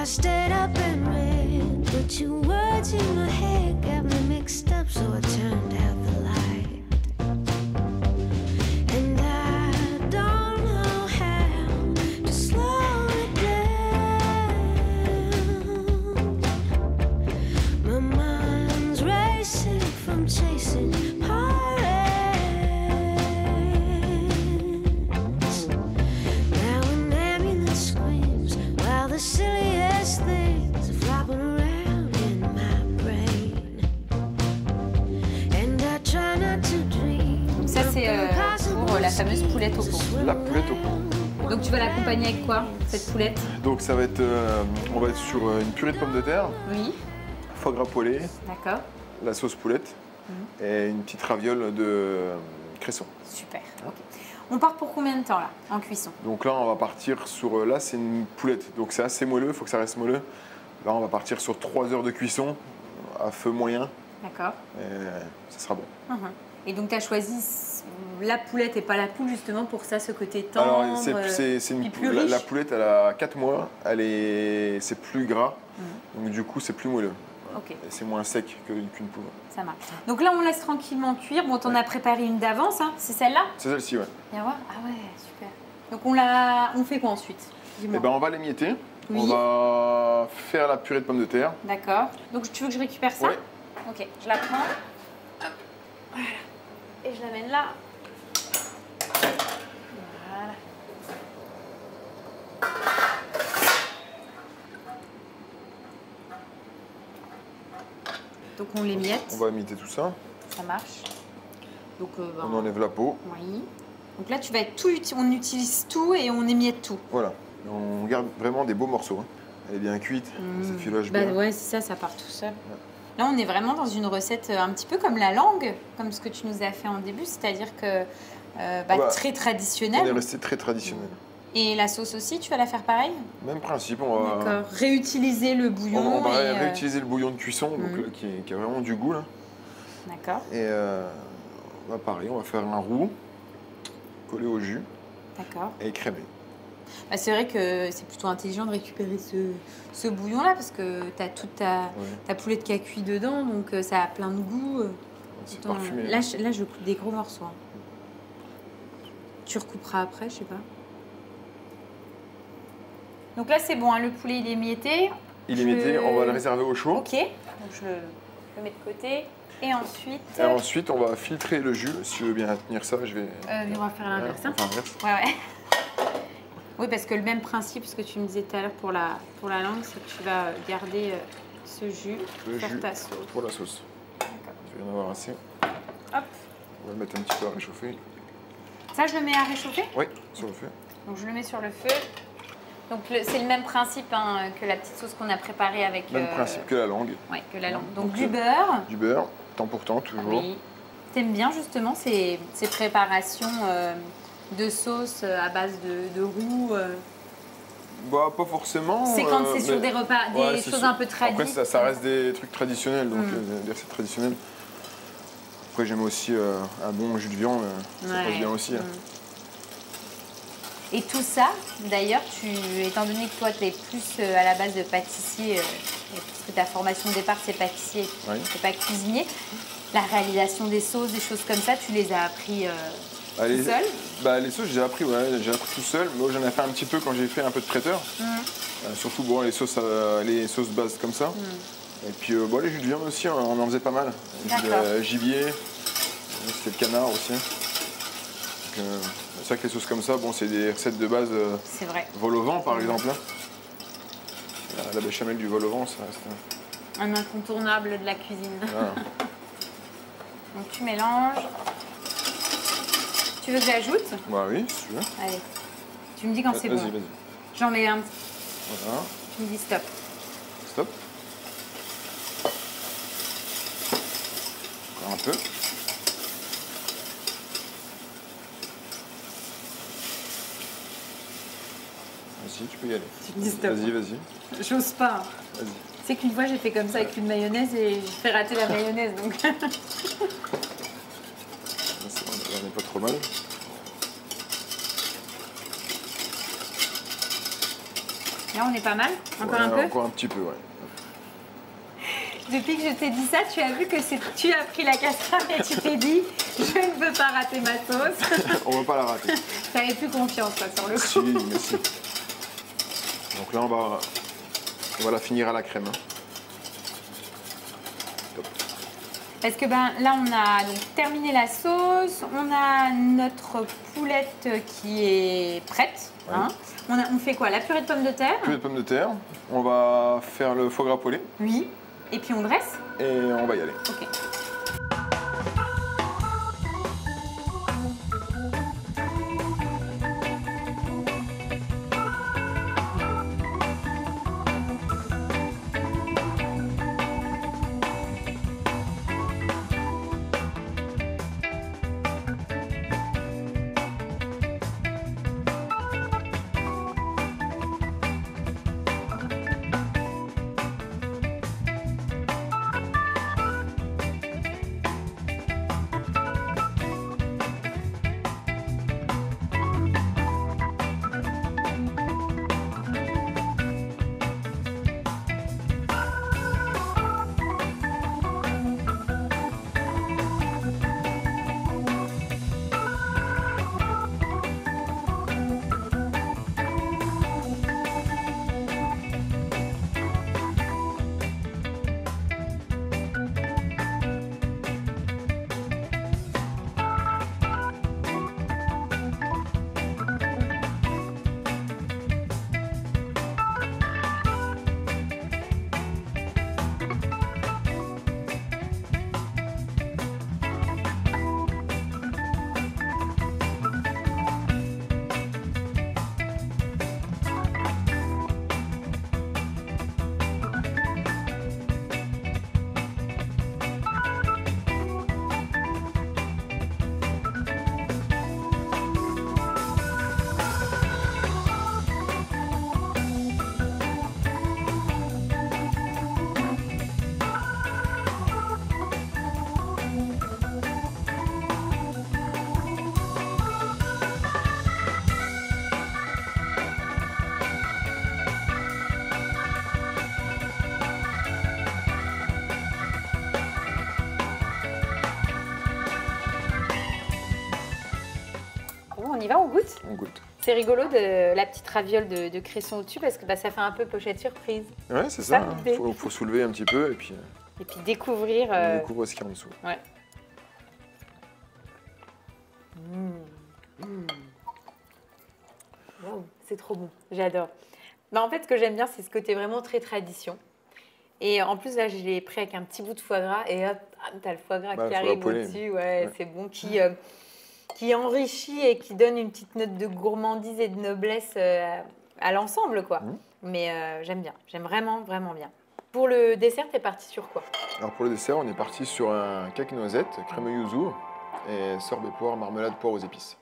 stayed up and read, but your words in my head got me mixed up, so I turned out the light. And I don't know how to slow it down. My mind's racing from chasing pirates. Now an ambulance screams while the silliest things are flopping around in my brain. And I try not to dream. Ça, c'est pour la fameuse poulette au pot. La poulette au pot. Donc, tu vas l'accompagner avec quoi, cette poulette? Donc ça va être, on va être sur une purée de pommes de terre, Oui. foie gras poêlé, D'accord. la sauce poulette et une petite raviole de cresson. Super. Ok. On part pour combien de temps, là, en cuisson? Donc là, on va partir sur, là c'est une poulette, donc c'est assez moelleux, il faut que ça reste moelleux. Là, on va partir sur 3 heures de cuisson à feu moyen D'accord. et ça sera bon. Et donc, tu as choisi la poulette et pas la poule, justement, pour ça, ce côté tendre, Alors, c'est puis plus la riche. poulette, elle a 4 mois, c'est plus gras, donc du coup, c'est plus moelleux. Ok, Et c'est moins sec qu'une poule. ça marche. Donc là, on laisse tranquillement cuire. Bon, t'en as préparé une d'avance, hein. C'est celle-là? C'est celle-ci, ouais. Viens voir. Ah ouais, super. Donc, on fait quoi ensuite? Dis-moi. Eh ben, on va l'émietter. Oui. On va faire la purée de pommes de terre. D'accord. Donc, tu veux que je récupère ça? Oui. Ok, je la prends. Hop. Voilà. Et je l'amène là. Voilà. Donc, on l'émiette. On va émietter tout ça. Ça marche. Donc, On enlève la peau. Oui. Donc là, tu vas être tout on utilise tout et on émiette tout. Voilà. Et on garde vraiment des beaux morceaux. Hein. Elle est bien cuite, ça filoche bien. Ouais, c'est ça part tout seul. Là, on est vraiment dans une recette un petit peu comme la langue, comme ce que tu nous as fait en début, c'est-à-dire que très On est traditionnel. resté très traditionnel. Et la sauce aussi, tu vas la faire pareil? Même principe, on va, D'accord. Réutiliser le bouillon. on va et, réutiliser le bouillon de cuisson donc, là, qui a vraiment du goût. Là. D'accord. Et pareil, on va faire un roux collé au jus D'accord. et écrémé. Bah, c'est vrai que c'est plutôt intelligent de récupérer ce bouillon-là parce que tu as toute ta poulette qui a cuit dedans, donc ça a plein de goût. C'est Attends, parfumé. là, je coupe des gros morceaux. Hein. Tu recouperas après, je sais pas. Donc là, c'est bon, hein, le poulet il est émietté. Il est émietté, on va le réserver au chaud. Ok, donc je le mets de côté. Et ensuite. Et ensuite, on va filtrer le jus. Si tu veux bien tenir ça, je vais. On va faire l'inverse. on va faire l'inverse. Ouais. Oui, parce que le même principe, ce que tu me disais tout à l'heure pour la langue, c'est que tu vas garder ce jus, faire ta sauce. Pour la sauce. Tu vas en avoir assez. Hop. On va le mettre un petit peu à réchauffer. Ça, je le mets à réchauffer? Oui, sur le feu. Donc, je le mets sur le feu. Donc, c'est le même principe hein, que la petite sauce qu'on a préparée avec... Même principe que la langue. Oui, que la langue. Donc, du beurre. Du beurre, temps pour temps, toujours. Oui. T'aimes bien, justement, ces préparations de sauce à base de roux Bah, pas forcément. C'est quand c'est sur des repas, des choses un peu traditionnelles. Après, ça reste des trucs traditionnels, donc des recettes traditionnelles. Après, j'aime aussi un bon jus de viande, ça passe bien aussi. Hein. Et tout ça, d'ailleurs, étant donné que toi, tu es plus à la base de pâtissier, puisque ta formation de départ, c'est pâtissier, c'est pas cuisinier, la réalisation des sauces, des choses comme ça, tu les as appris tout seul? Les sauces, j'ai appris tout seul. Moi, j'en ai fait un petit peu quand j'ai fait un peu de traiteur. Surtout bon, les sauces bases comme ça. Et puis les jus de viande aussi, on en faisait pas mal. Gibier, c'était le canard aussi. C'est vrai que les sauces comme ça, bon, c'est des recettes de base. C'est vrai. Vol au vent, par exemple. La béchamel du vol au vent, ça reste un incontournable de la cuisine. Voilà. Donc tu mélanges. Tu veux que j'ajoute? Bah oui, si tu veux. Allez. Tu me dis quand c'est bon. Vas-y. J'en mets un. Voilà. Tu me dis stop. Stop. Encore un peu. Vas-y, tu peux y aller. Tu me dis stop. Vas-y. J'ose pas. Vas-y. C'est qu'une fois j'ai fait comme ça avec une mayonnaise et j'ai fait rater la mayonnaise donc. On n'est pas trop mal. Là, on est pas mal. Encore Ouais, un peu. Encore un petit peu, ouais. Depuis que je t'ai dit ça, tu as vu que tu as pris la casserole et tu t'es dit je ne veux pas rater ma sauce. On ne va pas la rater. Tu n'avais plus confiance toi, sur le Si, coup. mais si. Donc là, on va la finir à la crème. Hein. Top. Parce que ben, là, on a donc terminé la sauce. On a notre poulette qui est prête. Ouais. Hein. On fait quoi? La purée de pommes de terre? Purée de pommes de terre. On va faire le foie gras poêlé. Oui. Et puis on dresse? Et on va y aller. Ok. On y va, on goûte? On goûte. C'est rigolo de la petite raviole de cresson au-dessus parce que bah, ça fait un peu pochette surprise. Ouais, c'est ça. l'idée. Faut soulever un petit peu et puis Et puis découvrir. on découvre ce qu'il y a en dessous. Ouais. Wow, c'est trop bon, j'adore. Bah, en fait, ce que j'aime bien, c'est ce côté vraiment très tradition. Et en plus, là, je l'ai pris avec un petit bout de foie gras et hop, t'as le foie gras Bah, qui le foie arrive gras poêlé. au-dessus. Ouais, c'est bon, qui enrichit et qui donne une petite note de gourmandise et de noblesse à l'ensemble, quoi. Mais j'aime bien, j'aime vraiment, vraiment bien. Pour le dessert, t'es parti sur quoi? Alors pour le dessert, on est parti sur un cake noisette, crème yuzu et sorbet poire, marmelade poire aux épices.